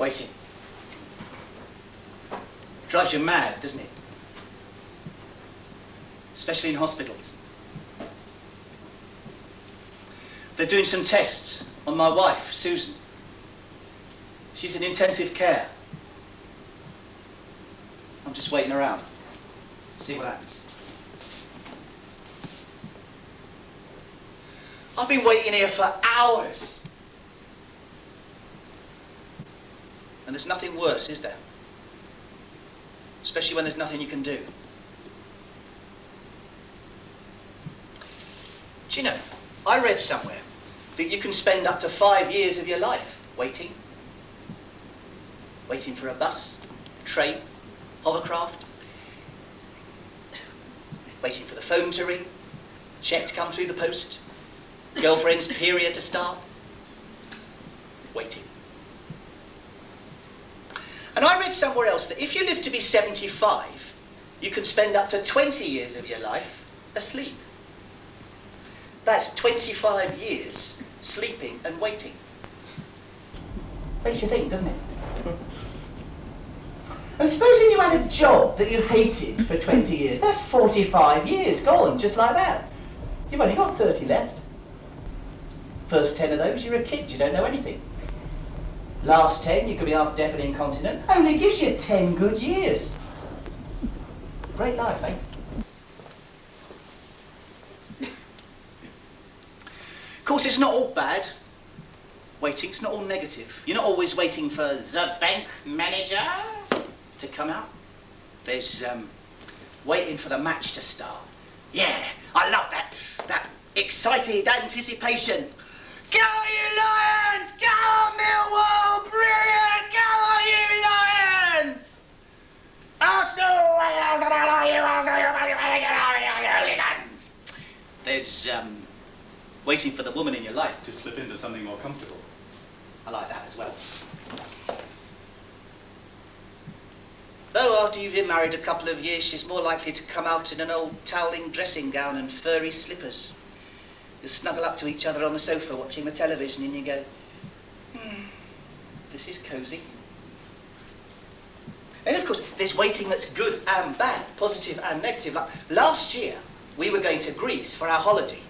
Waiting. Drives you mad, doesn't it? Especially in hospitals. They're doing some tests on my wife, Susan. She's in intensive care. I'm just waiting around. See what happens. I've been waiting here for hours. And there's nothing worse, is there? Especially when there's nothing you can do. Do you know, I read somewhere that you can spend up to 5 years of your life waiting. Waiting for a bus, train, hovercraft. Waiting for the phone to ring, cheque to come through the post, girlfriend's period to start. Waiting. And I read somewhere else that if you live to be 75, you can spend up to 20 years of your life asleep. That's 25 years sleeping and waiting. Makes you think, doesn't it? And supposing you had a job that you hated for 20 years, that's 45 years gone, just like that. You've only got 30 left. First 10 of those, you're a kid, you don't know anything. Last 10, you could be half deaf and incontinent. Only gives you 10 good years. Great life, eh? Of course, it's not all bad. Waiting, it's not all negative. You're not always waiting for the bank manager to come out. There's waiting for the match to start. Yeah, I love that excited anticipation. Go you Lions! Go Millwall! Brilliant! Go on you Lions! Arsenal! There's waiting for the woman in your life to slip into something more comfortable. I like that as well. Though after you've been married a couple of years, she's more likely to come out in an old toweling dressing gown and furry slippers. You snuggle up to each other on the sofa watching the television and you go, this is cosy. And of course, there's waiting that's good and bad, positive and negative. Like last year, we were going to Greece for our holiday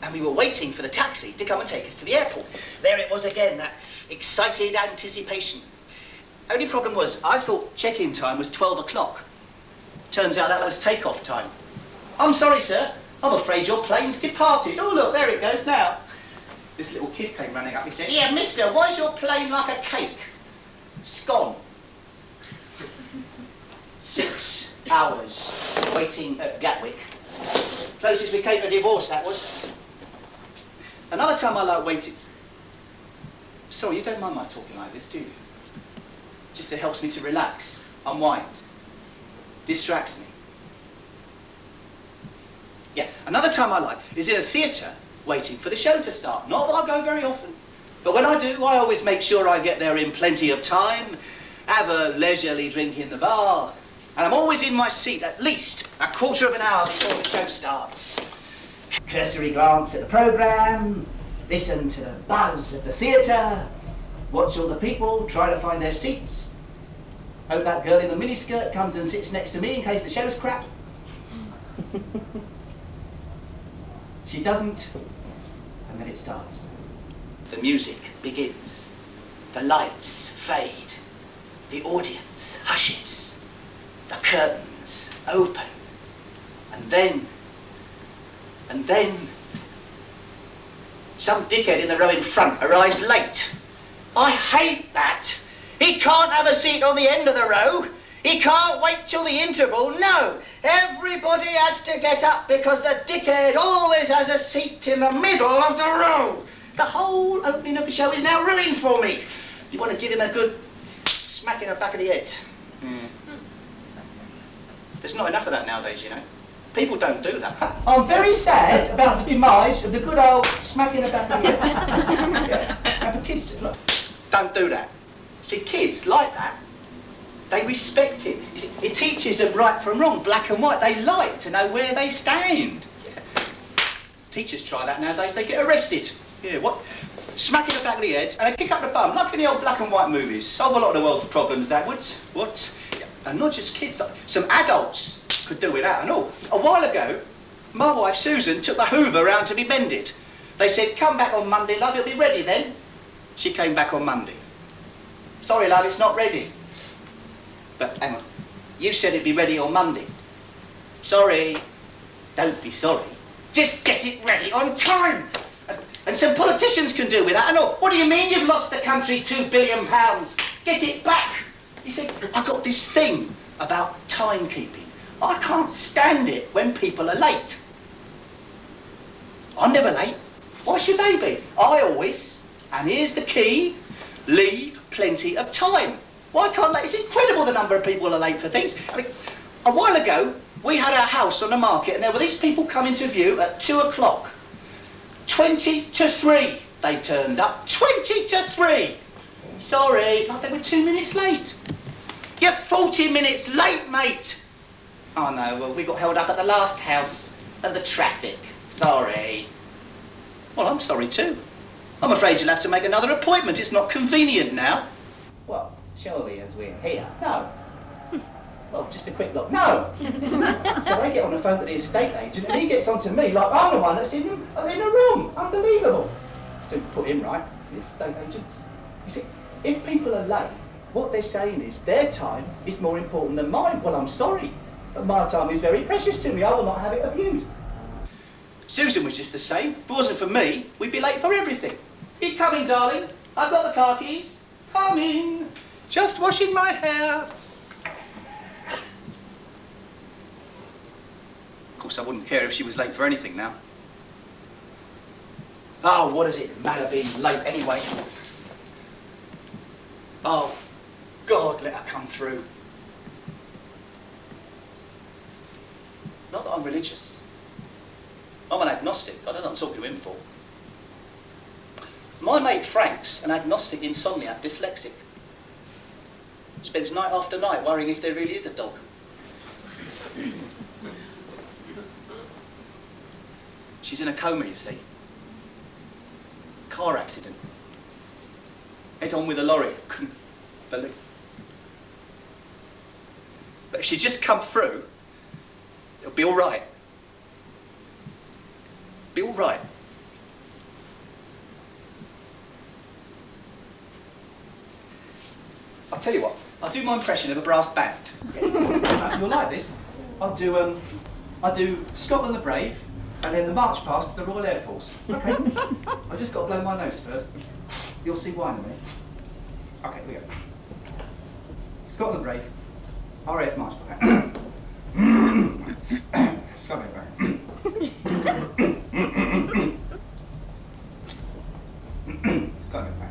and we were waiting for the taxi to come and take us to the airport. There it was again, that excited anticipation. Only problem was, I thought check-in time was 12 o'clock. Turns out that was take-off time. I'm sorry, sir. I'm afraid your plane's departed. Oh, look, there it goes now. This little kid came running up. He said, "Yeah, mister, why is your plane like a cake? Scone." 6 hours waiting at Gatwick. Closest we came to divorce, that was. Another time I like waiting. Sorry, you don't mind my talking like this, do you? Just it helps me to relax, unwind, distracts me. Yeah, another time I like is in a theatre waiting for the show to start. Not that I go very often, but when I do, I always make sure I get there in plenty of time, have a leisurely drink in the bar, and I'm always in my seat at least a quarter of an hour before the show starts. Cursory glance at the programme, listen to the buzz of the theatre, watch all the people try to find their seats. Hope that girl in the miniskirt comes and sits next to me in case the show's crap. She doesn't, and then it starts. The music begins. The lights fade. The audience hushes. The curtains open. And then, some dickhead in the row in front arrives late. I hate that. He can't have a seat on the end of the row. He can't wait till the interval. No, everybody has to get up because the dickhead always has a seat in the middle of the row. The whole opening of the show is now ruined for me. You want to give him a good smack in the back of the head. There's not enough of that nowadays, you know. People don't do that. I'm very sad about the demise of the good old smack in the back of the head. Yeah. And for kids to look. Don't do that. See, kids like that. They respect it. You see, it teaches them right from wrong, black and white. They like to know where they stand. Yeah. Teachers try that nowadays, they get arrested. Yeah, what? smack in the back of the head, and a kick up the bum, like in the old black and white movies. Solve a lot of the world's problems, that would. What? And not just kids, some adults could do with that and all. A while ago, my wife Susan took the Hoover round to be mended. They said, come back on Monday, love, it'll be ready then. She came back on Monday. Sorry, love, it's not ready. But hang on, you said it'd be ready on Monday. Sorry. Don't be sorry. Just get it ready on time. And some politicians can do with that and all. What do you mean you've lost the country £2 billion? Get it back. He said, I got this thing about timekeeping. I can't stand it when people are late. I'm never late. Why should they be? I always, and here's the key, leave plenty of time. Why can't they? It's incredible the number of people who are late for things. I mean, a while ago, we had our house on the market and there were these people coming to view at 2 o'clock. 20 to 3 they turned up. 20 to 3. Sorry, like they were 2 minutes late. You're 40 minutes late, mate. Oh no, well, we got held up at the last house and the traffic. Sorry. Well, I'm sorry too. I'm afraid you'll have to make another appointment. It's not convenient now. Well, surely as we're here. No. Well, just a quick look. No! So they get on the phone to the estate agent and he gets on to me like I'm the one that's in the room. Unbelievable. So put him right, the estate agents. You see, if people are late, what they're saying is their time is more important than mine. Well, I'm sorry, but my time is very precious to me. I will not have it abused. Susan was just the same. If it wasn't for me, we'd be late for everything. Keep coming, darling. I've got the car keys. Coming. Just washing my hair. Of course, I wouldn't care if she was late for anything now. Oh, what does it matter being late anyway? Oh, God, let her come through. Not that I'm religious. I'm an agnostic. I don't know what I'm talking to him for. My mate Frank's an agnostic insomniac dyslexic. Spends night after night worrying if there really is a dog. She's in a coma, you see. Car accident. Head on with a lorry. Couldn't believe. But if she'd just come through, it'll be all right. Be all right. I'll tell you what, I'll do my impression of a brass band. You'll like this. I'll do Scotland the Brave, and then the march past to the Royal Air Force. Okay. I just got to blow my nose first. You'll see why in a minute. Okay, here we go. Scotland Brave, RAF march past. Scotland Brave. Scotland Brave.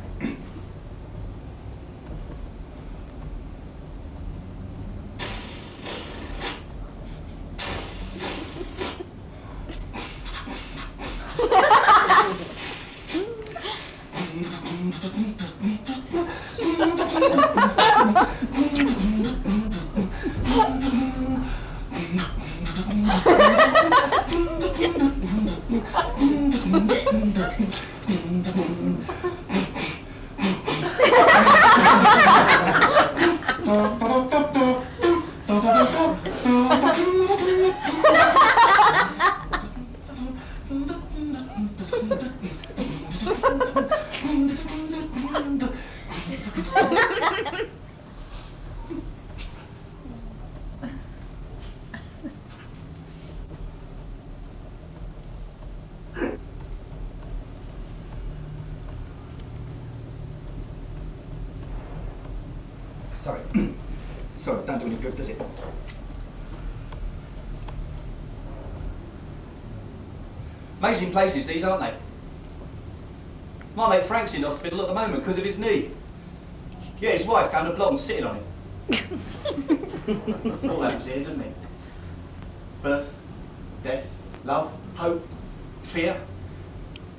Sorry, don't do any good, does it? Amazing places, these, aren't they? My mate Frank's in hospital at the moment because of his knee. Yeah, his wife found a blonde sitting on him. All happens here, doesn't it? Birth, death, love, hope, fear.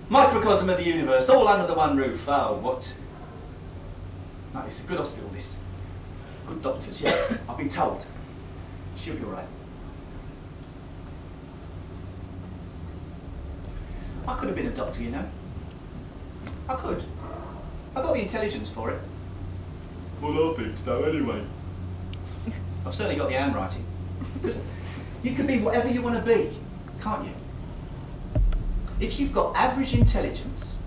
Microcosm of the universe, all under the one roof. Oh, what? No, it's a good hospital, this. Good doctors, yeah. I've been told. She'll be all right. I could have been a doctor, you know. I could. I've got the intelligence for it. Well, I think so anyway. I've certainly got the handwriting. Because you can be whatever you want to be, can't you? If you've got average intelligence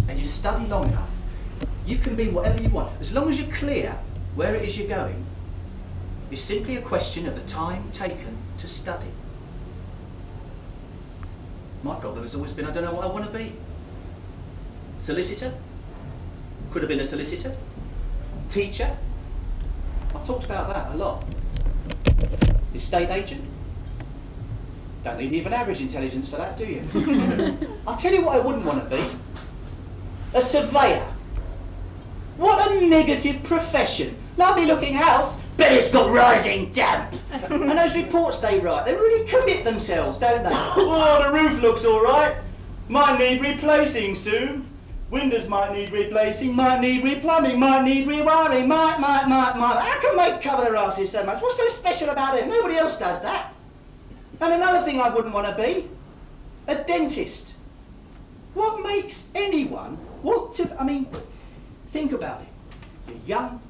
and you study long enough, you can be whatever you want. As long as you're clear where it is you're going, it's simply a question of the time taken to study. My problem has always been I don't know what I want to be. Solicitor? Could have been a solicitor. Teacher? I've talked about that a lot. Estate agent? Don't need even average intelligence for that, do you? I'll tell you what I wouldn't want to be. A surveyor. What a negative profession. Lovely looking house, but it's got rising damp. And those reports they write, they really commit themselves, don't they? Oh, the roof looks all right. Might need replacing soon. Windows might need replacing, might need replumbing, might need rewiring, might. How come they cover their asses so much? What's so special about it? Nobody else does that. And another thing I wouldn't want to be, a dentist. What makes anyone want to, think about it. You're young,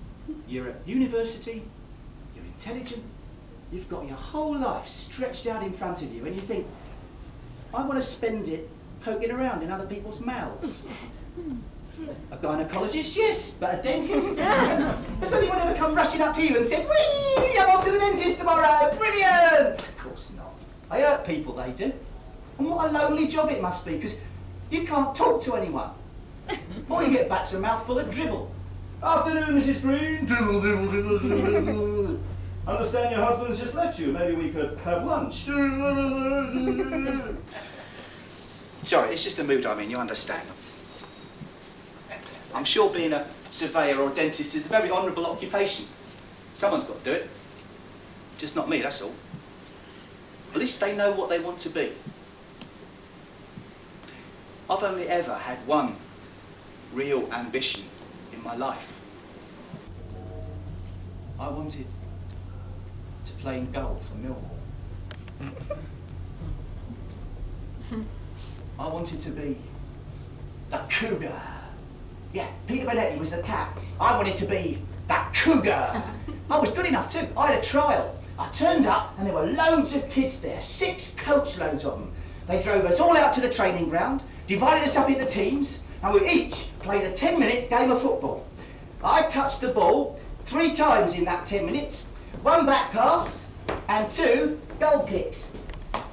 you're at university, you're intelligent, you've got your whole life stretched out in front of you and you think, I want to spend it poking around in other people's mouths. A gynaecologist, yes, but a dentist? Has anyone ever come rushing up to you and said, whee, I'm off to the dentist tomorrow, brilliant! Of course not. They hurt people, they do. And what a lonely job it must be, because you can't talk to anyone. All you get back's a mouthful of dribble. Afternoon, Mrs. Green. Dribble, dribble, dribble, dribble. Understand your husband's just left you. Maybe we could have lunch. Sorry, it's just a mood I'm in, you understand. I'm sure being a surveyor or dentist is a very honourable occupation. Someone's got to do it. Just not me, that's all. At least they know what they want to be. I've only ever had one real ambition in my life. I wanted to play in goal for Millwall. I wanted to be the cougar. Yeah, Peter Benetti was the cat. I wanted to be that cougar. I was good enough too. I had a trial. I turned up and there were loads of kids there, 6 coach loads of them. They drove us all out to the training ground, divided us up into teams, and we each played a 10-minute game of football. I touched the ball 3 times in that 10 minutes, 1 back pass and 2 goal kicks.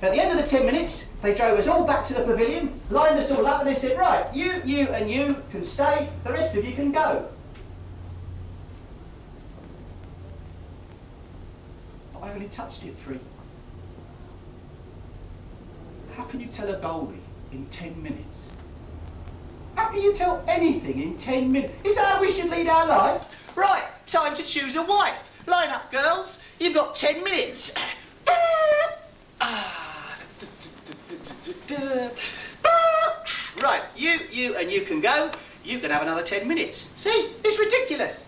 At the end of the 10 minutes, they drove us all back to the pavilion, lined us all up and they said, right, you and you can stay, the rest of you can go. But I only touched it 3. How can you tell a goalie in 10 minutes? How can you tell anything in 10 minutes? Is that how we should lead our life? Right, time to choose a wife. Line up, girls. You've got 10 minutes. Right, you and you can go. You can have another 10 minutes. See, it's ridiculous.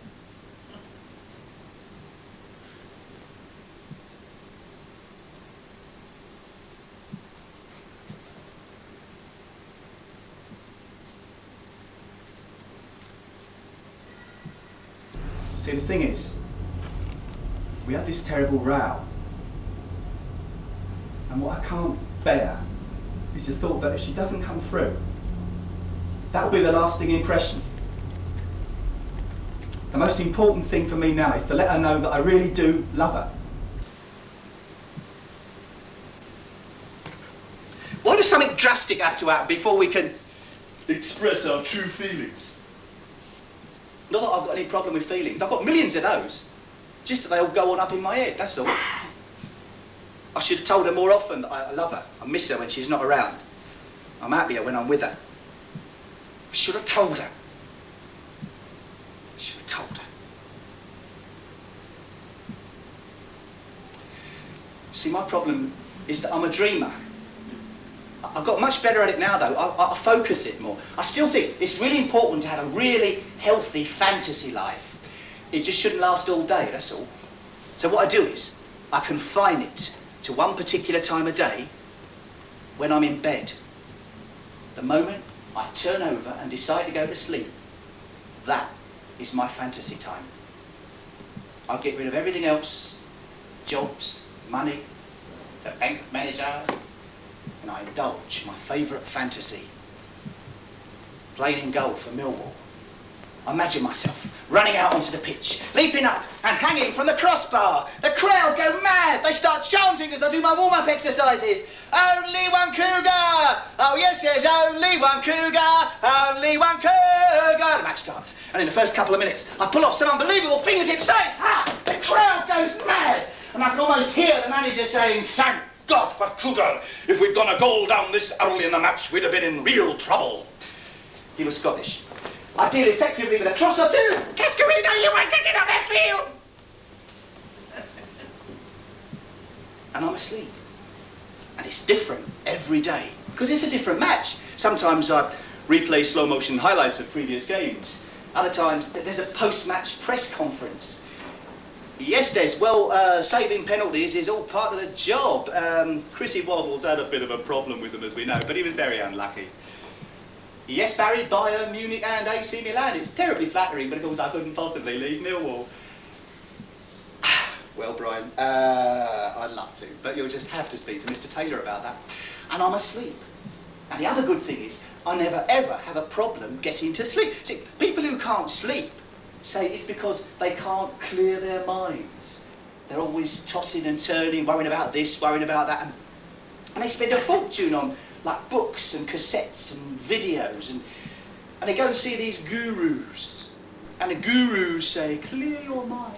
See, the thing is, we had this terrible row. And what I can't bear is the thought that if she doesn't come through, that'll be the lasting impression. The most important thing for me now is to let her know that I really do love her. Why does something drastic have to happen before we can express our true feelings? Not that I've got any problem with feelings. I've got millions of those. Just that they all go on up in my head, that's all. I should have told her more often that I love her. I miss her when she's not around. I'm happier when I'm with her. I should have told her. I should have told her. See, my problem is that I'm a dreamer. I've got much better at it now, though. I focus it more. I still think it's really important to have a really healthy fantasy life. It just shouldn't last all day, that's all. So what I do is, I confine it to one particular time of day when I'm in bed. The moment I turn over and decide to go to sleep. That is my fantasy time. I get rid of everything else, jobs, money, as a bank manager, and I indulge my favourite fantasy, playing in goal for Millwall. I imagine myself running out onto the pitch, leaping up and hanging from the crossbar. The crowd go mad. They start chanting as I do my warm-up exercises. Only one cougar! Oh yes, there's only one cougar! Only one cougar! The match starts, and in the first couple of minutes, I pull off some unbelievable fingertip saying, the crowd goes mad! And I can almost hear the manager saying, thank God for cougar. If we'd gone a goal down this early in the match, we'd have been in real trouble. He was Scottish. I deal effectively with a cross or two. Cascarino, you won't get it on that field! And I'm asleep. And it's different every day, because it's a different match. Sometimes I replay slow motion highlights of previous games. Other times there's a post-match press conference. Yes, Des, well, saving penalties is all part of the job. Chrissy Wobbles had a bit of a problem with them, as we know, but he was very unlucky. Yes, Barry, Bayern, Munich and AC Milan. It's terribly flattering, but of course I couldn't possibly leave Millwall. Well, Brian, I'd love to, but you'll just have to speak to Mr. Taylor about that. And I'm asleep. And the other good thing is, I never ever have a problem getting to sleep. See, people who can't sleep say it's because they can't clear their minds. They're always tossing and turning, worrying about this, worrying about that, and they spend a fortune on like books and cassettes and videos, and they go and see these gurus, and the gurus say, clear your mind,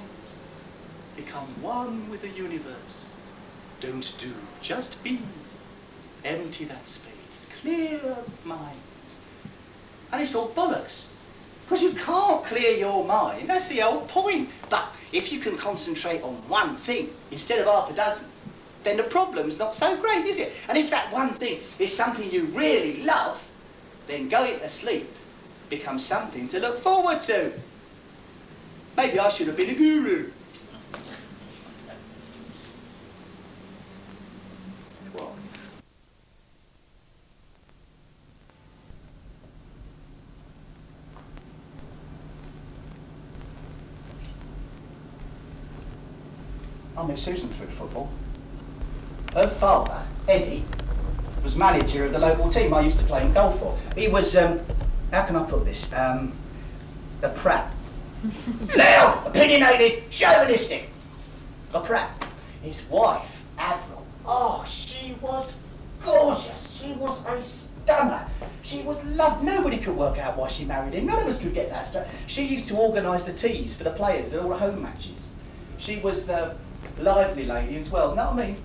become one with the universe, don't do, just be, empty that space, clear mind. And it's all bollocks, because you can't clear your mind, that's the whole point. But if you can concentrate on one thing instead of half a dozen, then the problem's not so great, is it? And if that one thing is something you really love, then going to sleep becomes something to look forward to. Maybe I should have been a guru. What? I met Susan through football. Her father, Eddie, was manager of the local team I used to play in golf for. He was, how can I put this, a prat. Loud, opinionated, chauvinistic. A prat. His wife, Avril, she was gorgeous. She was a stunner. She was loved. Nobody could work out why she married him. None of us could get that straight. She used to organise the teas for the players at all the home matches. She was a lively lady as well, know what I mean?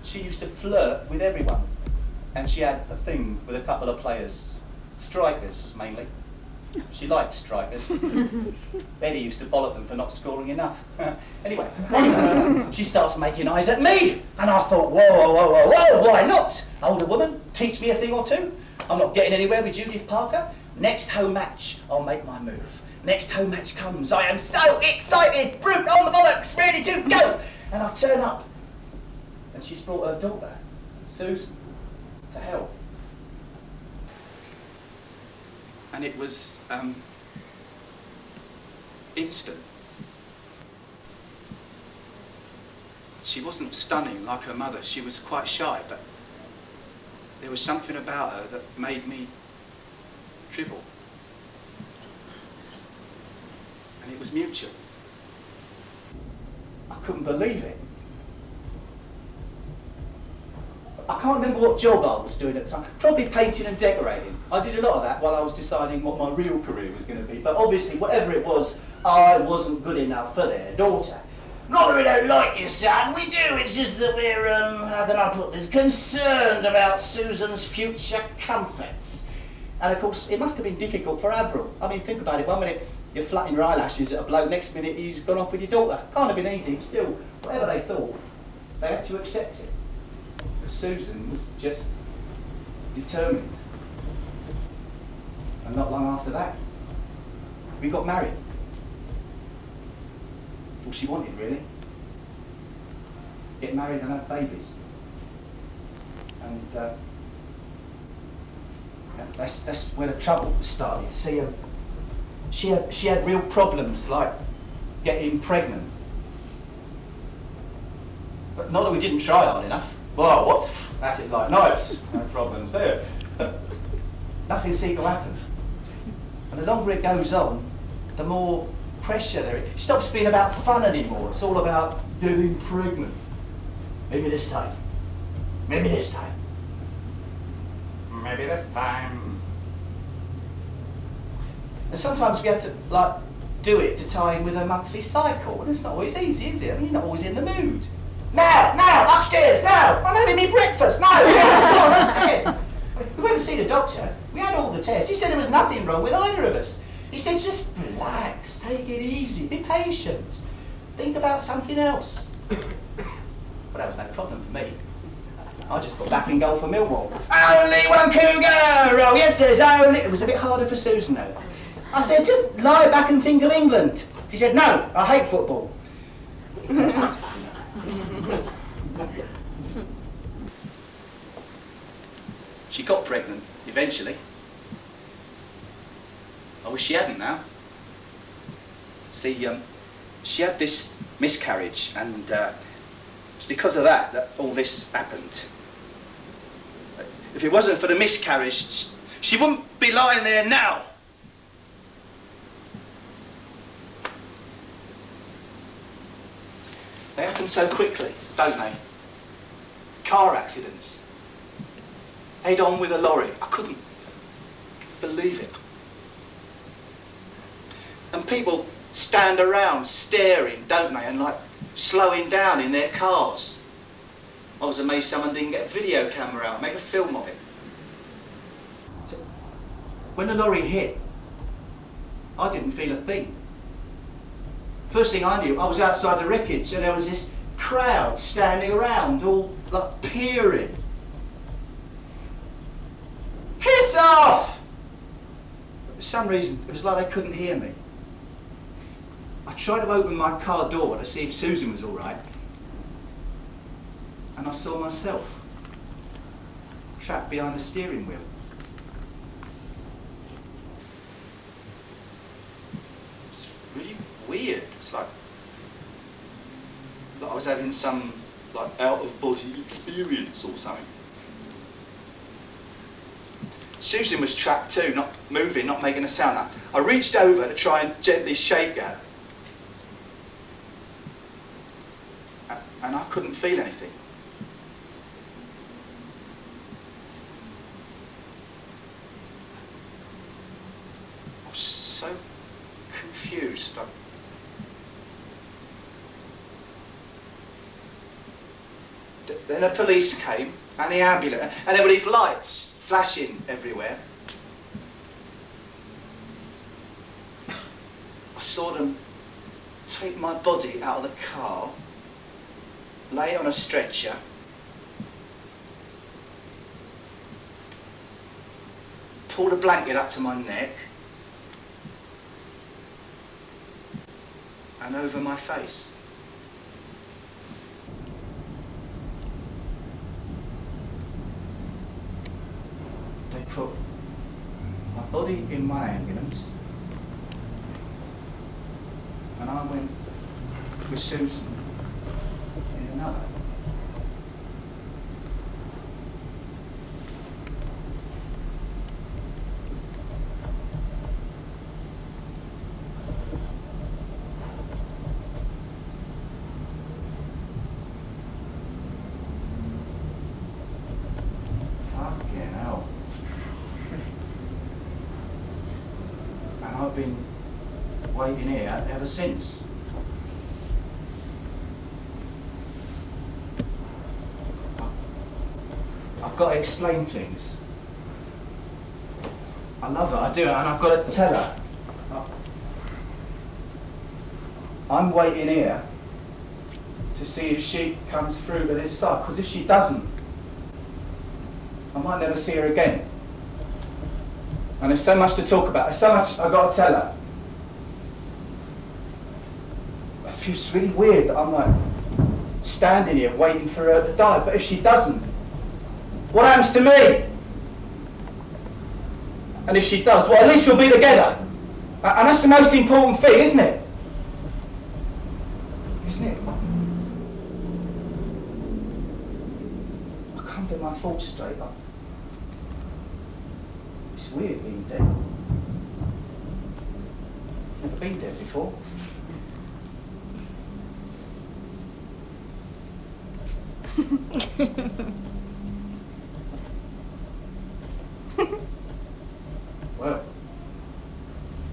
She used to flirt with everyone, and she had a thing with a couple of players, strikers mainly. She liked strikers. Betty used to bollock them for not scoring enough. Anyway, she starts making eyes at me, and I thought, whoa, why not? Older woman, teach me a thing or two. I'm not getting anywhere with Judith Parker. Next home match, I'll make my move. Next home match comes, I am so excited, brute on the bollocks, ready to go. And I turn up, and she's brought her daughter, Susan, to help. And it was, instant. She wasn't stunning like her mother. She was quite shy, but there was something about her that made me dribble. And it was mutual. I couldn't believe it. I can't remember what job I was doing at the time. Probably painting and decorating. I did a lot of that while I was deciding what my real career was going to be. But obviously, whatever it was, I wasn't good enough for their daughter. Not that we don't like you, son. We do. It's just that we're, how can I put this, concerned about Susan's future comforts. And of course, it must have been difficult for Avril. I mean, think about it. 1 minute, you're flattening your eyelashes at a bloke. Next minute, he's gone off with your daughter. Can't have been easy. Still, whatever they thought, they had to accept it. But Susan was just determined. And not long after that, we got married. That's all she wanted, really. Get married and have babies. And That's where the trouble started. See, she had real problems, like getting pregnant. But not that we didn't try hard enough. Well, what? At it like knives. No problems there. Nothing seemed to happen. And the longer it goes on, the more pressure there is. It stops being about fun anymore. It's all about getting pregnant. Maybe this time. Maybe this time. Maybe this time. And sometimes we had to, like, do it to tie in with a monthly cycle. And it's not always easy, is it? I mean, you're not always in the mood. Now, upstairs, now! I'm having me breakfast, now, go on, upstairs! We went to see the doctor. We had all the tests. He said there was nothing wrong with either of us. He said, just relax, take it easy, be patient, think about something else. But that was no problem for me. I just got back in goal for Millwall. Only one cougar! Oh, yes, there's only... It was a bit harder for Susan, though. I said, just lie back and think of England. She said, no, I hate football. She got pregnant, eventually. I wish she hadn't now. See, she had this miscarriage, and it's because of that all this happened. If it wasn't for the miscarriage, she wouldn't be lying there now. They happen so quickly, don't they? Car accidents. Head on with a lorry. I couldn't believe it. And people stand around staring, don't they, and like slowing down in their cars. I was amazed someone didn't get a video camera out, make a film of it. So, when the lorry hit, I didn't feel a thing. First thing I knew, I was outside the wreckage and there was this crowd standing around, all like peering. Piss off! But for some reason, it was like they couldn't hear me. I tried to open my car door to see if Susan was all right, and I saw myself trapped behind the steering wheel. It's really weird. It's like I was having some like out-of-body experience or something. Susan was trapped too, not moving, not making a sound. I reached over to try and gently shake her, and I couldn't feel anything. I was so confused. Then the police came, and the ambulance, and there were these lights flashing everywhere. I saw them take my body out of the car, lay it on a stretcher, pull the blanket up to my neck, and over my face. They put my body in my ambulance, and I went with Susan in another. Fucking hell. And I've been waiting here ever since. I've got to explain things. I love her, I do, and I've got to tell her. I'm waiting here to see if she comes through to this side, because if she doesn't, I might never see her again. And there's so much to talk about, there's so much I've got to tell her. It feels really weird that I'm like standing here waiting for her to die, but if she doesn't, what happens to me? And if she does, well, at least we'll be together. And that's the most important thing, isn't it? Isn't it? I can't get my thoughts straight. It's weird being dead. I've never been dead before. Well,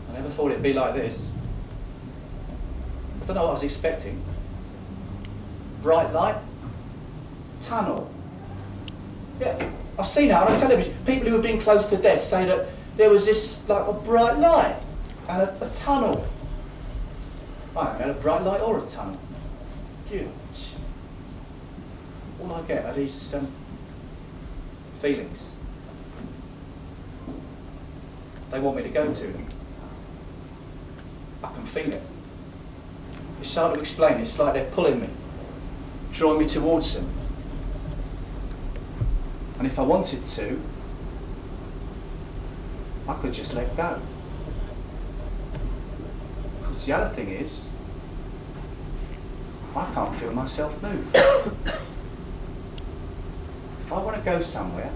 I never thought it'd be like this. I don't know what I was expecting. Bright light, tunnel. Yeah, I've seen it on television. People who have been close to death say that there was this, like, a bright light and a tunnel. I haven't had a bright light or a tunnel. Huge. All I get are these feelings. They want me to go to them. I can feel it. It's hard to explain. It's like they're pulling me, drawing me towards them. And if I wanted to, I could just let go. Because the other thing is, I can't feel myself move. If I want to go somewhere,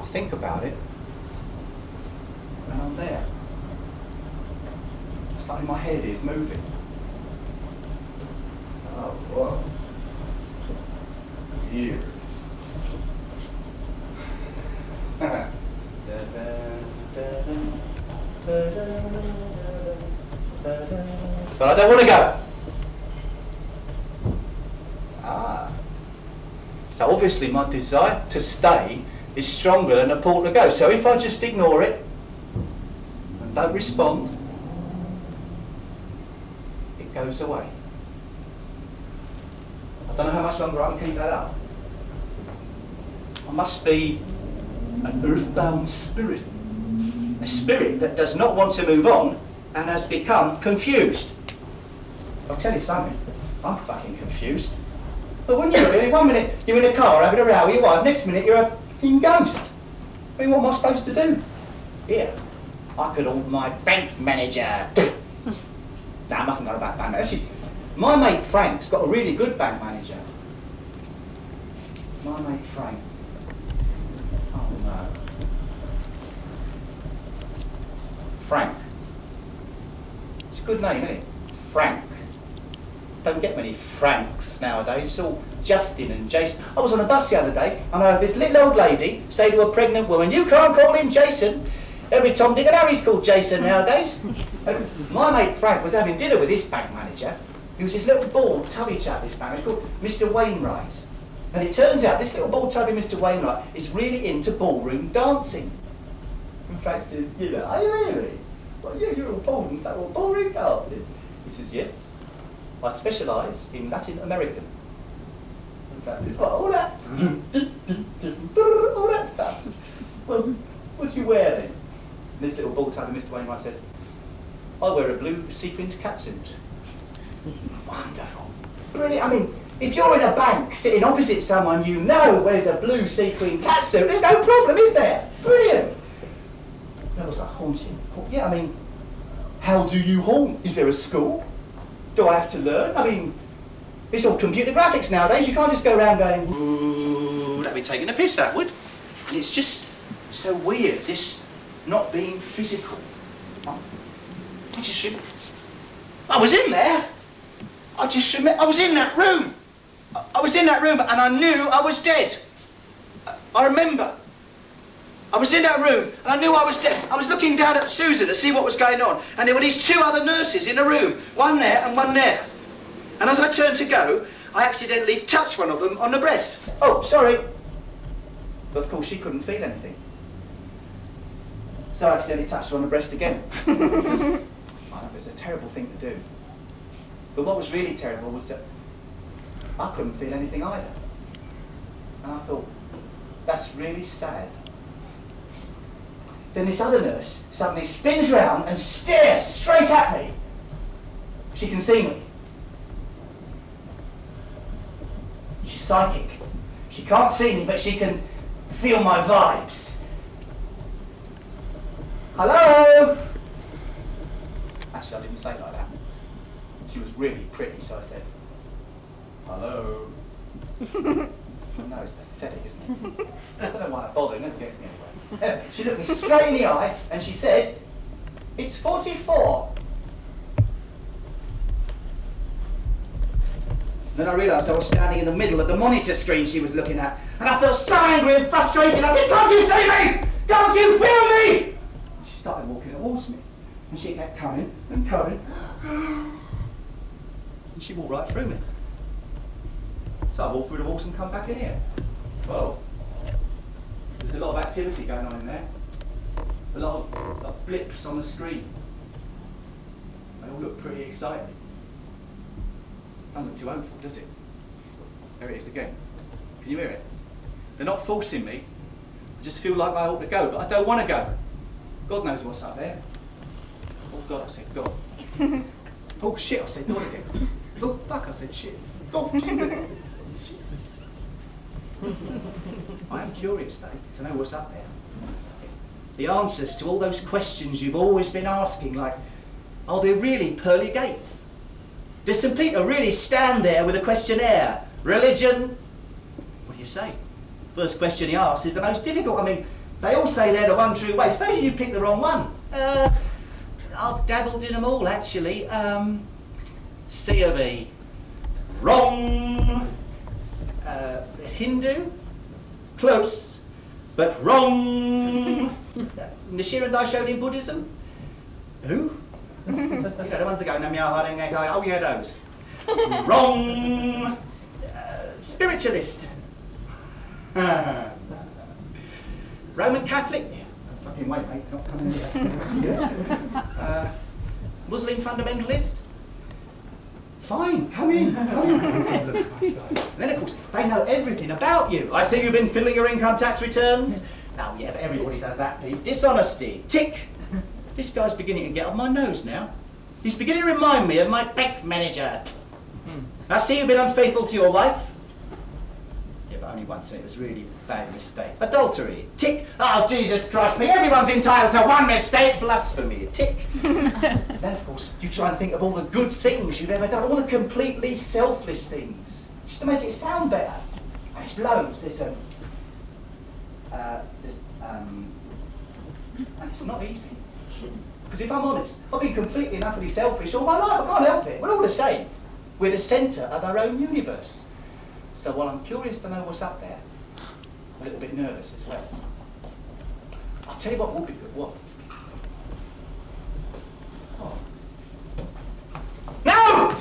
I think about it, and I'm there. It's like my head is moving. Oh, whoa. Here. But I don't want to go. So obviously my desire to stay is stronger than the pull to go. So if I just ignore it and don't respond, it goes away. I don't know how much longer I can keep that up. I must be an earthbound spirit. A spirit that does not want to move on and has become confused. I'll tell you something, I'm fucking confused. But when you're really, 1 minute you're in a car having a row with your wife, next minute you're a fucking ghost. I mean, what am I supposed to do? Here, I could haunt my bank manager. Nah, I mustn't go about bank manager. Actually, my mate Frank's got a really good bank manager. My mate Frank. Oh no. Frank. It's a good name, isn't it? Frank. Don't get many Franks nowadays. It's all Justin and Jason. I was on a bus the other day and I heard this little old lady say to a pregnant woman, "You can't call him Jason." Every Tom, Dick and Harry's called Jason nowadays. My mate Frank was having dinner with his bank manager. He was this little bald, tubby chap, this bank manager, called Mr. Wainwright. And it turns out this little bald, tubby Mr. Wainwright is really into ballroom dancing. And Frank says, "You know, are you really? Well, yeah, you're all bald and all ballroom dancing." He says, "Yes. I specialise in Latin American." In fact, it's got all that, all that stuff. Well, what do you wear then? And this little bald-tabby Mr. Wainwright says, "I wear a blue sequined catsuit." Wonderful. Brilliant. I mean, if you're in a bank sitting opposite someone you know wears a blue sequined catsuit, there's no problem, is there? Brilliant. That was like haunting. Yeah, I mean, how do you haunt? Is there a school? Do I have to learn? I mean, it's all computer graphics nowadays. You can't just go around going, "Ooh," that'd be taking a piss, that would. And it's just so weird, this not being physical. I was in there. I just remember, I was in that room. I was in that room and I knew I was dead. I remember. I was in that room and I knew I was dead. I was looking down at Susan to see what was going on, and there were these two other nurses in a room, one there and one there. And as I turned to go, I accidentally touched one of them on the breast. Oh, sorry. But of course she couldn't feel anything. So I accidentally touched her on the breast again. I know it's a terrible thing to do. But what was really terrible was that I couldn't feel anything either. And I thought, that's really sad. Then this other nurse suddenly spins round and stares straight at me. She can see me. She's psychic. She can't see me, but she can feel my vibes. Hello? Actually, I didn't say it like that. She was really pretty, so I said, hello. No, it's pathetic, isn't it? I don't know why I bother, it never gets me anywhere. Anyway, she looked me straight in the eye and she said, it's 44. Then I realised I was standing in the middle of the monitor screen she was looking at, and I felt so angry and frustrated. I said, can't you see me? Can't you feel me? And she started walking towards me, and she kept coming and coming, and she walked right through me. So I walked through the walls and come back in here. Well, there's a lot of activity going on in there. A lot of blips on the screen. They all look pretty exciting. Don't look too hopeful, does it? There it is again. Can you hear it? They're not forcing me. I just feel like I ought to go, but I don't want to go. God knows what's up there. Oh God, I said God. Oh shit, I said God again. Oh fuck, I said shit. Oh Jesus, I said shit. I am curious though, to know what's up there. The answers to all those questions you've always been asking, like, are there really pearly gates? Does St. Peter really stand there with a questionnaire? Religion? What do you say? First question he asks is the most difficult. I mean, they all say they're the one true way. Suppose you pick the wrong one. I've dabbled in them all, actually. C of E. Wrong. Hindu? Close, but wrong. Nichiren Daishonin Buddhism? Who? You know, the ones that go, oh yeah, those. Wrong. Spiritualist. Roman Catholic? Yeah, fucking wait, mate, not coming in here. Muslim fundamentalist? Fine, come in. Then, of course, they know everything about you. I see you've been filling your income tax returns. Oh, yeah, but everybody does that, please. Dishonesty. Tick. This guy's beginning to get on my nose now. He's beginning to remind me of my bank manager. I see you've been unfaithful to your wife. Yeah, but only once, and it was a really bad mistake. Adultery. Tick. Oh, Jesus Christ me. Everyone's entitled to one mistake. Blasphemy. Tick. Then, of course, you try and think of all the good things you've ever done, all the completely selfless things, just to make it sound better. And it's loads. And it's not easy. Because if I'm honest, I've been completely and utterly selfish all my life. I can't help it. We're all the same. We're the centre of our own universe. So while I'm curious to know what's up there, I'm a little bit nervous as well. I'll tell you what would be good. What? Oh. No!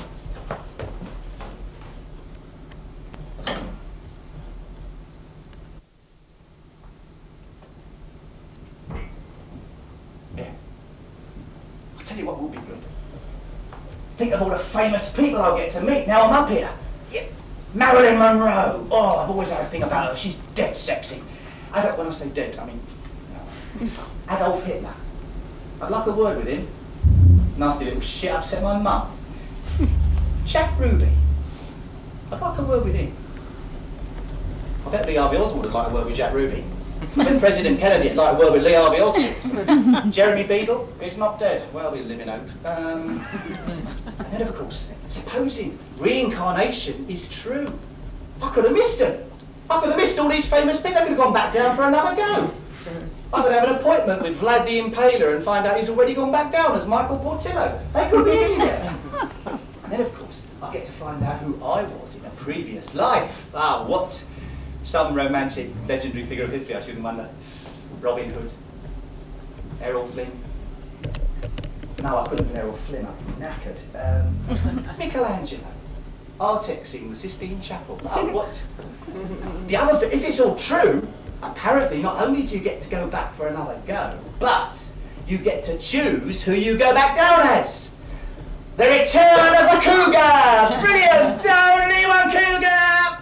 Yeah. I'll tell you what would be good. Think of all the famous people I'll get to meet now I'm up here. Yeah. Marilyn Monroe. Oh, I've always had a thing about her. She's dead sexy. When I say dead, I mean, Adolf Hitler. I'd like a word with him. Nasty little shit, upset my mum. Jack Ruby. I'd like a word with him. I bet Lee Harvey Oswald would like a word with Jack Ruby. I bet President Kennedy would like a word with Lee Harvey Oswald. Jeremy Beadle. He's not dead. Well, we live in hope. And then, of course, supposing reincarnation is true. I could have missed him. I could have missed all these famous people. They could have gone back down for another go. I could have an appointment with Vlad the Impaler and find out he's already gone back down as Michael Portillo. They could be anywhere. And then, of course, I get to find out who I was in a previous life. Ah, what? Some romantic, legendary figure of history, I shouldn't wonder. Robin Hood. Errol Flynn. No, I couldn't have been Errol Flynn, I'd be knackered. Michelangelo. Artex in the Sistine Chapel. Oh, what? The other thing, if it's all true, apparently not only do you get to go back for another go, but you get to choose who you go back down as. The return of the cougar! Brilliant! Only one cougar!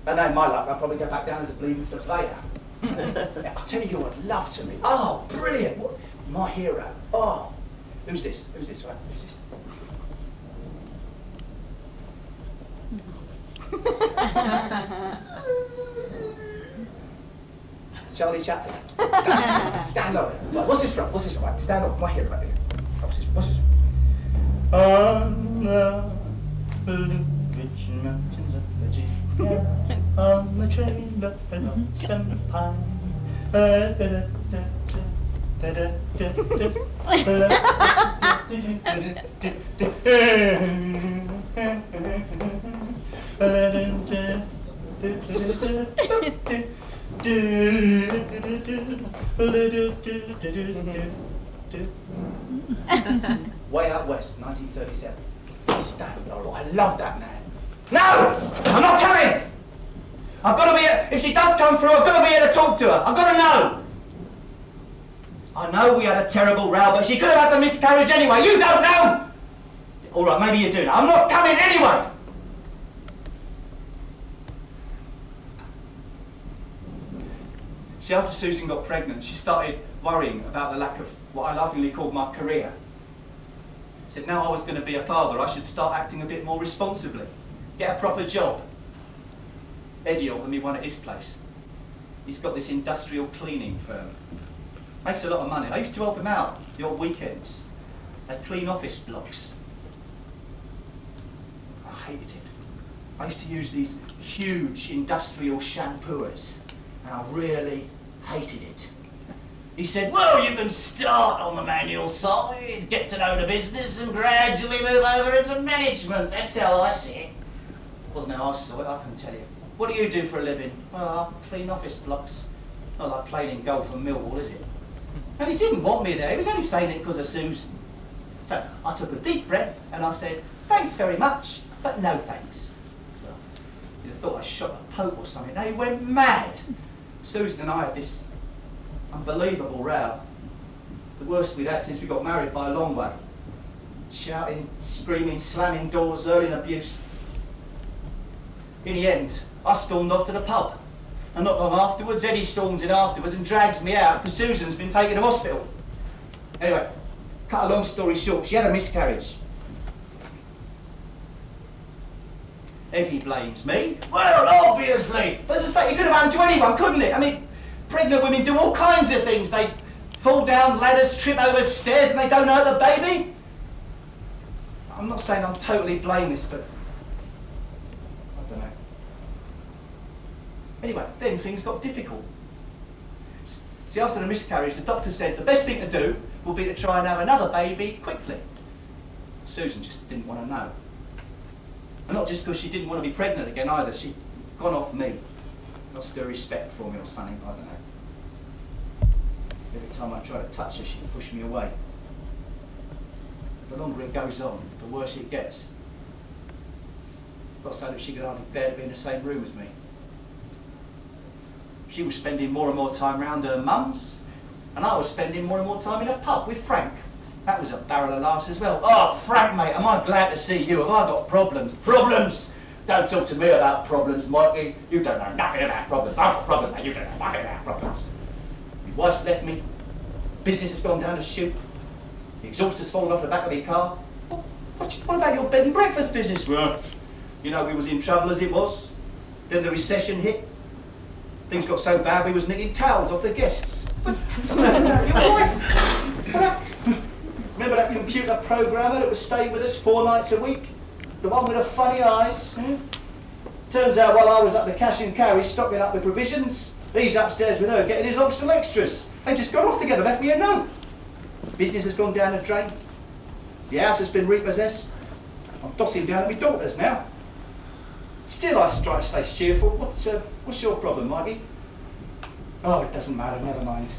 And then my luck, I'll probably go back down as a bleeding surveyor. I'll tell you who I'd love to meet. Oh, brilliant! What? My hero. Oh. Who's this? Who's this, right? Who's this? Charlie Chaplin. Stand up. Right, what's this from? What's this from? Right, stand up. Right here, right here. What's this? What's this? On the blue ridge mountains of Virginia, on the trail of the lonesome pine. Way Out West, 1937. Stand, all right, I love that man. No! I'm not coming! I've got to be here. If she does come through, I've got to be here to talk to her. I've got to know. I know we had a terrible row, but she could have had the miscarriage anyway. You don't know! All right, maybe you do know. I'm not coming anyway! See, after Susan got pregnant, she started worrying about the lack of what I laughingly called my career. Said now I was going to be a father, I should start acting a bit more responsibly. Get a proper job. Eddie offered me one at his place. He's got this industrial cleaning firm. Makes a lot of money. I used to help him out the odd weekends. They clean office blocks. I hated it. I used to use these huge industrial shampooers, and I really hated it. He said, well, you can start on the manual side, get to know the business, and gradually move over into management. That's how I see it. Wasn't how I saw it, I can tell you. What do you do for a living? Well, I clean office blocks. Not like playing in golf and Millwall, is it? And he didn't want me there. He was only saying it because of Susan. So I took a deep breath and I said, thanks very much, but no thanks. Well, you'd have thought I shot a pope or something. They went mad. Susan and I had this unbelievable row. The worst we'd had since we got married by a long way. Shouting, screaming, slamming doors, hurling abuse. In the end, I stormed off to the pub. And not long afterwards, Eddie storms in afterwards and drags me out because Susan's been taken to hospital. Anyway, cut a long story short, she had a miscarriage. Eddie blames me. Well, obviously. But as I say, it could have happened to anyone, couldn't it? I mean, pregnant women do all kinds of things. They fall down ladders, trip over stairs, and they don't hurt the baby. I'm not saying I'm totally blameless, but I don't know. Anyway, then things got difficult. See, after the miscarriage, the doctor said the best thing to do will be to try and have another baby quickly. Susan just didn't want to know. And not just because she didn't want to be pregnant again either. She'd gone off me. Lost her respect for me or something, I don't know. Every time I tried to touch her, she'd push me away. The longer it goes on, the worse it gets. Got so that she could hardly bear to be in the same room as me. She was spending more and more time round her mum's, and I was spending more and more time in a pub with Frank. That was a barrel of laughs as well. Oh, Frank, mate, am I glad to see you. Have I got problems? Problems? Don't talk to me about problems, Mikey. You don't know nothing about problems. I've got problems, mate. You don't know nothing about problems. My wife's left me. Business has gone down the chute. The exhaust has fallen off the back of my car. What about your bed and breakfast business? Well, you know, we was in trouble as it was. Then the recession hit. Things got so bad we was nicking towels off the guests. Your wife! Remember that computer programmer that was staying with us 4 nights a week? The one with the funny eyes? Turns out while I was up the cash and carry stocking up with provisions, he's upstairs with her getting his optional extras. They've just gone off together, left me a note. Business has gone down the drain. The house has been repossessed. I'm dossing down at my daughter's now. Still I try to stay cheerful. What's your problem, Mikey? Oh, it doesn't matter, never mind.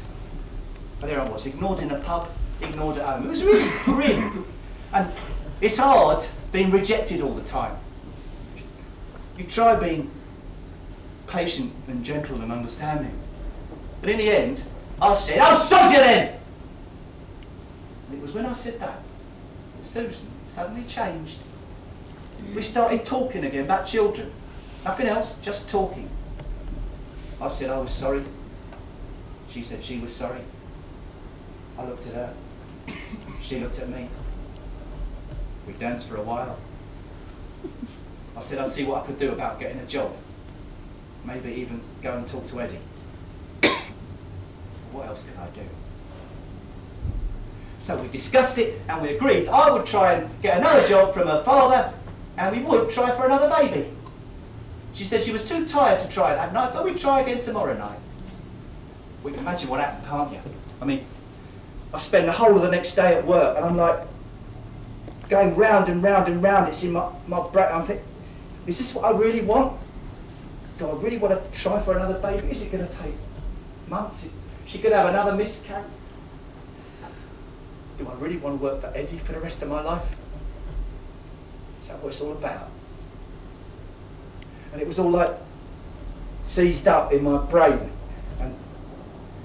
But there I was, ignored in the pub, ignored at home. It was really grim. And it's hard being rejected all the time. You try being patient and gentle and understanding. But in the end, I said, "I'll sod you then!" And it was when I said that Susan suddenly changed. We started talking again about children. Nothing else, just talking. I said I was sorry. She said she was sorry. I looked at her. She looked at me. We danced for a while. I said I'd see what I could do about getting a job. Maybe even go and talk to Eddie. what else can I do? So we discussed it and we agreed I would try and get another job from her father and we would try for another baby. She said she was too tired to try that night, but we'd try again tomorrow night. We can imagine what happened, can't you? I mean, I spend the whole of the next day at work and I'm like going round and round and round. It's in my brain. I'm thinking, is this what I really want? Do I really want to try for another baby? Is it going to take months? She could have another miscarriage. Do I really want to work for Eddie for the rest of my life? Is that what it's all about? And it was all like seized up in my brain. And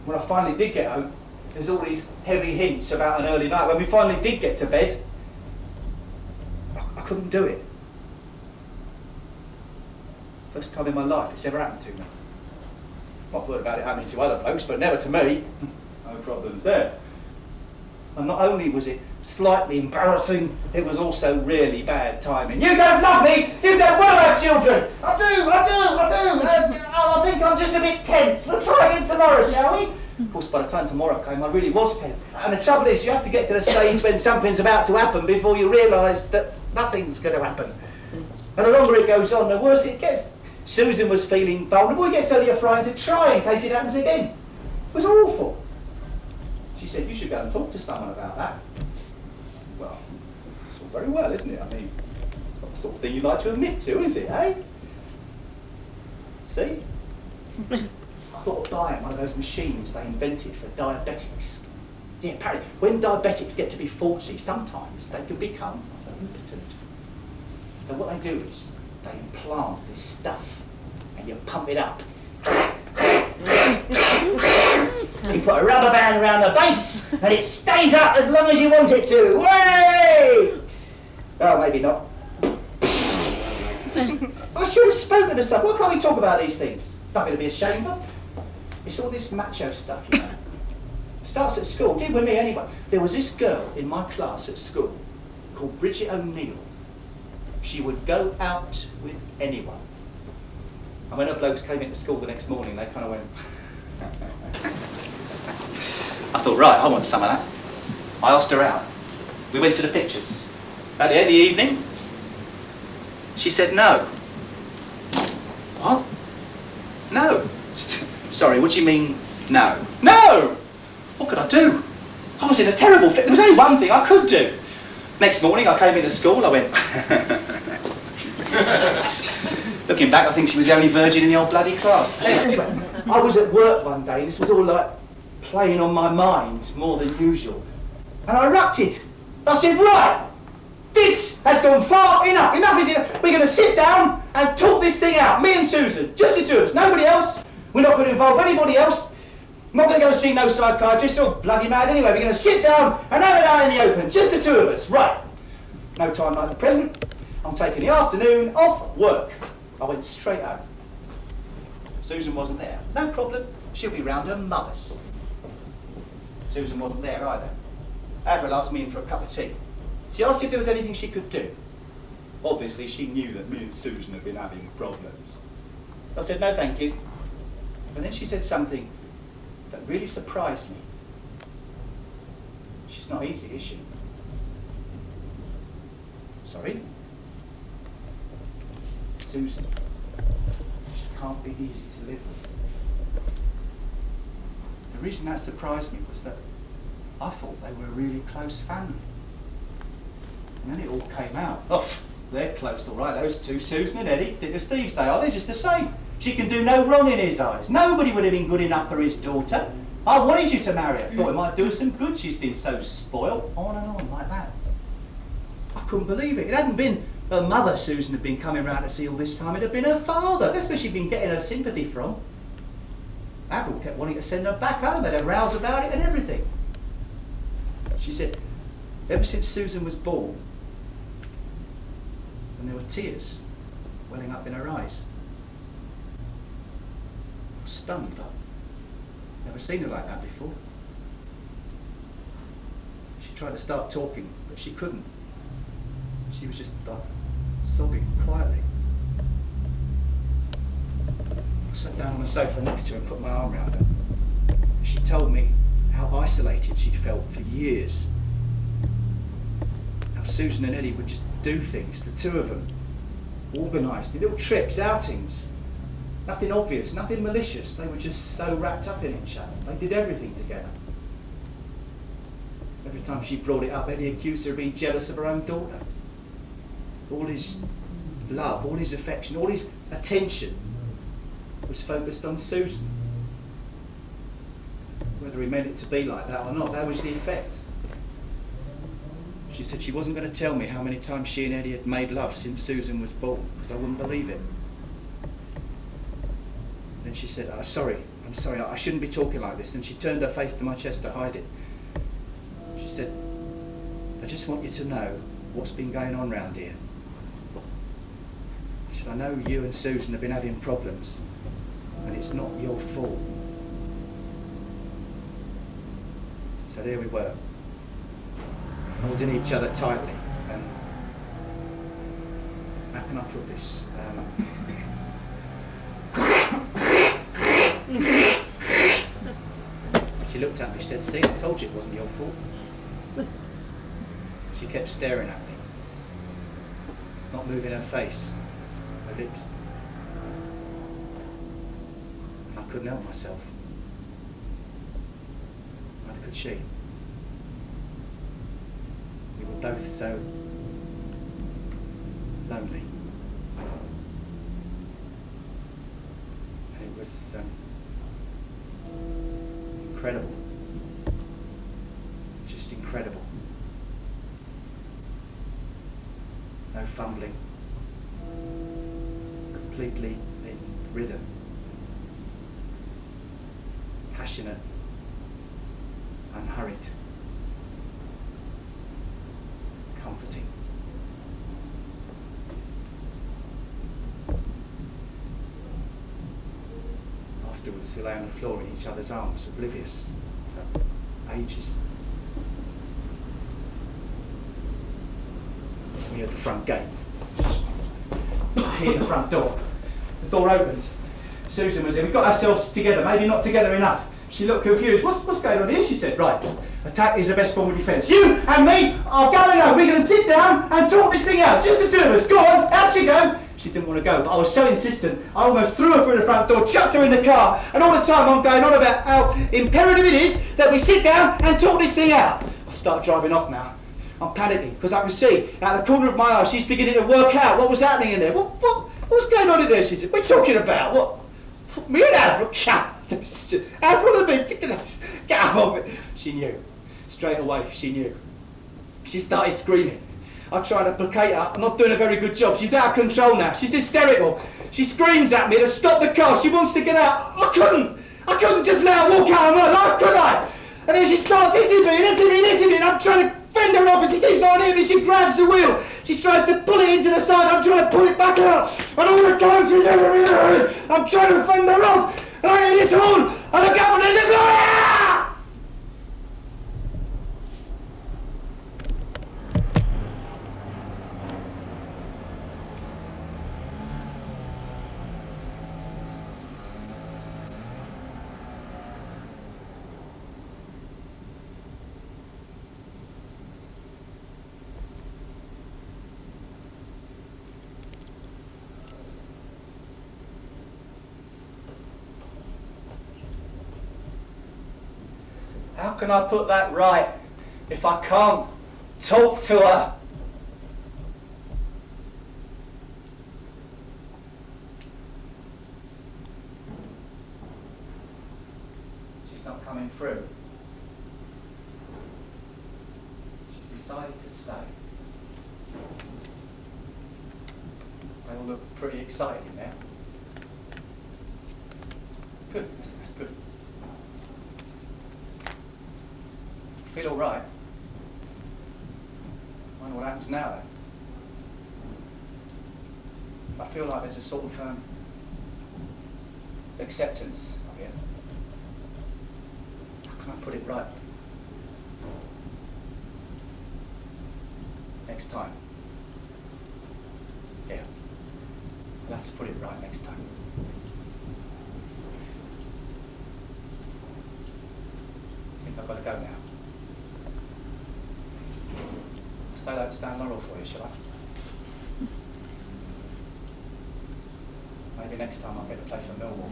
when I finally did get home, there's all these heavy hints about an early night. When we finally did get to bed, I couldn't do it. First time in my life it's ever happened to me. I've heard about it happening to other blokes, but never to me. No problems there. And not only was it slightly embarrassing, it was also really bad timing. You don't love me! You don't want to have children! I do! I think I'm just a bit tense. We'll try again tomorrow, shall we? Of course, by the time tomorrow came, I really was tense. And the trouble is, you have to get to the stage when something's about to happen before you realise that nothing's going to happen. And the longer it goes on, the worse it gets. Susan was feeling vulnerable. He gets only afraid to try in case it happens again. It was awful. She said, you should go and talk to someone about that. Well, it's all very well, isn't it? I mean, it's not the sort of thing you like to admit to, is it, eh? See? I thought of buying one of those machines they invented for diabetics. Yeah, apparently, when diabetics get to be 40, sometimes they can become impotent. So what they do is, they implant this stuff, and you pump it up. You put a rubber band around the base, and it stays up as long as you want it to. Way! Oh, maybe not. I should have spoken to someone. Why can't we talk about these things? Nothing to be ashamed of. It's all this macho stuff, you know. It starts at school. Did with me anyway. There was this girl in my class at school called Bridget O'Neill. She would go out with anyone. And when her blokes came into school the next morning, they kind of went... I thought, right, I want some of that. I asked her out. We went to the pictures. At the end of the evening, she said no. What? No. Sorry, what do you mean, no? No! What could I do? I was in a terrible fit. There was only one thing I could do. Next morning, I came into school, I went... Looking back, I think she was the only virgin in the old bloody class. Anyway, I was at work one day, and this was all like playing on my mind more than usual. And I erupted. I said, right, this has gone far enough. Enough is enough. We're going to sit down and talk this thing out. Me and Susan, just the two of us, nobody else. We're not going to involve anybody else. I'm not going to go and see no psychiatrist or bloody mad anyway. We're going to sit down and have it out in the open, just the two of us. Right. No time like the present. I'm taking the afternoon off work. I went straight home. Susan wasn't there. No problem. She'll be round her mother's. Susan wasn't there either. Avril asked me in for a cup of tea. She asked if there was anything she could do. Obviously, she knew that me and Susan had been having problems. I said, no, thank you. And then she said something that really surprised me. She's not easy, is she? Sorry? Susan. She can't be easy to live with. The reason that surprised me was that I thought they were a really close family. And then it all came out. Oh, they're close, all right, those two, Susan and Eddie, thick as thieves they are, they're just the same. She can do no wrong in his eyes. Nobody would have been good enough for his daughter. I wanted you to marry her. Thought it might do her some good. She's been so spoiled. On and on like that. I couldn't believe it. It hadn't been her mother Susan had been coming round to see all this time. It had been her father. That's where she'd been getting her sympathy from. Avril kept wanting to send her back home. They'd have rows about it and everything. She said, ever since Susan was born, and there were tears welling up in her eyes. I was stunned. I'd never seen her like that before. She tried to start talking, but she couldn't. She was just sobbing quietly. I sat down on the sofa next to her and put my arm around her. She told me how isolated she'd felt for years. How Susan and Eddie would just do things, the two of them, organised, little trips, outings. Nothing obvious, nothing malicious. They were just so wrapped up in each other. They did everything together. Every time she brought it up, Eddie accused her of being jealous of her own daughter. All his love, all his affection, all his attention was focused on Susan. Whether he meant it to be like that or not, that was the effect. She said she wasn't going to tell me how many times she and Eddie had made love since Susan was born, because I wouldn't believe it. Then she said, I'm sorry, I shouldn't be talking like this. And she turned her face to my chest to hide it. She said, I just want you to know what's been going on round here. She said, I know you and Susan have been having problems, and it's not your fault. So there we were, holding each other tightly, and how can I put this? She looked at me, she said, see, I told you it wasn't your fault. She kept staring at me, not moving her face, her lips. I couldn't help myself. Neither could she. We were both so lonely. And it was incredible. Just incredible. No fumbling. Completely in rhythm. Passionate. Unhurried. Comforting. Afterwards, we lay on the floor in each other's arms, oblivious for ages. We at the front gate. Here in the front door. The door opens. Susan was in. We got ourselves together, maybe not together enough. She looked confused. What's going on here? She said, right, attack is the best form of defence. You and me are going home. We're going to sit down and talk this thing out. Just the two of us. Go on, out you go. She didn't want to go, but I was so insistent, I almost threw her through the front door, chucked her in the car, and all the time I'm going on about how imperative it is that we sit down and talk this thing out. I start driving off now. I'm panicking, because I can see, out of the corner of my eye, she's beginning to work out what was happening in there. What's going on in there, she said. What are you talking about? What? Me and Avril? Avril and me, get out of it. She knew. Straight away, she knew. She started screaming. I tried to placate her. I'm not doing a very good job. She's out of control now. She's hysterical. She screams at me to stop the car. She wants to get out. I couldn't just let her walk out of my life, could I? And then she starts hitting me, and I'm trying to fend her off, and she keeps on hitting me. She grabs the wheel. She tries to pull it into the side. I'm trying to pull it back out. And all the time she's hitting me. I'm trying to fend her off. And I hear this horn. I look up and there's this lawyer! How can I put that right if I can't talk to her? She's not coming through. She's decided to stay. They all look pretty excited in there. Good, that's good. Feel all right. Wonder what happens now, though. I feel like there's a sort of acceptance of it. How can I put it right? Next time. Yeah. I'll have to put it right next time. think I've got to go now. Say hello to Stan Laurel for you, shall I? Maybe next time I'll get to play for Millwall.